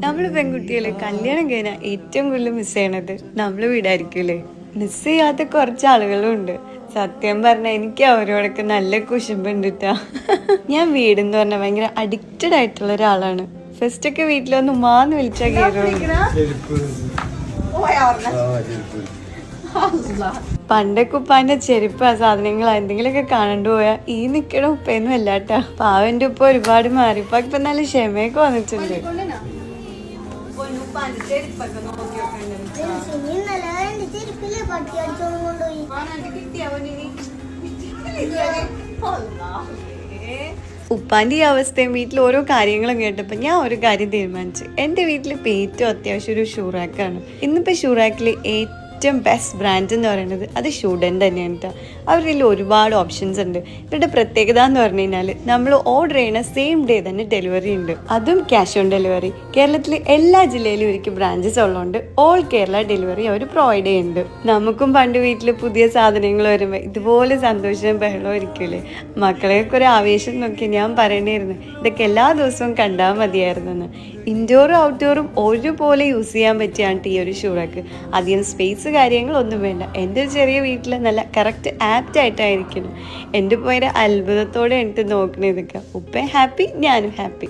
നമ്മള് പെൺകുട്ടികള് കല്യാണം കഴിഞ്ഞാൽ ഏറ്റവും കൂടുതൽ മിസ് ചെയ്യണത് നമ്മള് വീടായിരിക്കൂലേ. മിസ് ചെയ്യാത്ത കുറച്ച് ആളുകളും ഉണ്ട്. സത്യം പറഞ്ഞ എനിക്ക് അവരോടൊക്കെ നല്ല കുശുമ്പുണ്ട് ട്ടാ. ഞാൻ വീടെന്ന് പറഞ്ഞ ഭയങ്കര അഡിക്റ്റഡ് ആയിട്ടുള്ള ഒരാളാണ്. ഫസ്റ്റ് ഒക്കെ വീട്ടിലൊന്ന് ഉമ്മാന്ന് വിളിച്ചാൽ കയറുള്ളൂ. പണ്ടൊക്കെ ഉപ്പാന്റെ ചെരുപ്പ് സാധനങ്ങൾ എന്തെങ്കിലുമൊക്കെ കാണണ്ടു പോയാ ഈ നിക്കണ ഉപ്പയൊന്നും അല്ലാട്ടാ. പാവന്റെ ഉപ്പ ഒരുപാട് മാറി. ഇപ്പൊ ഇപ്പൊ നല്ല ക്ഷമയൊക്കെ വന്നിട്ടുണ്ട്. ഉപ്പാന്റെ ഈ അവസ്ഥയും വീട്ടിൽ ഓരോ കാര്യങ്ങളും കേട്ടപ്പോൾ ഞാൻ ഒരു കാര്യം തീരുമാനിച്ചു. എൻ്റെ വീട്ടിൽ ഇപ്പം ഏറ്റവും അത്യാവശ്യം ഒരു ഷൂറാക്കാണ്. ഇന്നിപ്പോൾ ഷൂറാക്കിൽ ഏറ്റവും ബെസ്റ്റ് ബ്രാൻഡ് എന്ന് പറയുന്നത് അത് ഷൂഡൻ തന്നെയാണ് കേട്ടോ. അവരിൽ ഒരുപാട് ഓപ്ഷൻസ് ഉണ്ട്. ഇവരുടെ പ്രത്യേകത എന്ന് പറഞ്ഞു കഴിഞ്ഞാൽ നമ്മൾ ഓർഡർ ചെയ്യുന്ന സെയിം ഡേ തന്നെ ഡെലിവറി ഉണ്ട്, അതും ക്യാഷ് ഓൺ ഡെലിവറി. കേരളത്തിലെ എല്ലാ ജില്ലയിലും ഇവർക്ക് ബ്രാഞ്ചസ് ഉള്ളതുകൊണ്ട് ഓൾ കേരള ഡെലിവറി അവർ പ്രൊവൈഡ് ചെയ്യുന്നുണ്ട്. നമുക്കും പണ്ട് വീട്ടിൽ പുതിയ സാധനങ്ങൾ വരുമ്പോൾ ഇതുപോലെ സന്തോഷവും ബഹളവും ഇരിക്കില്ലേ. മക്കളെയൊക്കെ ഒരു ആവേശം നോക്കി ഞാൻ പറയണമായിരുന്നു ഇതൊക്കെ എല്ലാ ദിവസവും കണ്ടാൽ മതിയായിരുന്നെന്ന്. ഇൻഡോറും ഔട്ട്ഡോറും ഒരുപോലെ യൂസ് ചെയ്യാൻ പറ്റിയാണ് ഈ ഒരു ഷൂറാക്ക്. അധികം സ്പേസ് കാര്യങ്ങളൊന്നും വേണ്ട. എൻ്റെ ഒരു ചെറിയ വീട്ടിൽ നല്ല കറക്റ്റ് ആപ്റ്റ് ആയിട്ടായിരിക്കണം. എൻ്റെ പോയ അത്ഭുതത്തോടെ എനിക്ക് നോക്കണേ ഇതൊക്കെ. ഉപ്പ ഹാപ്പി, ഞാനും ഹാപ്പി.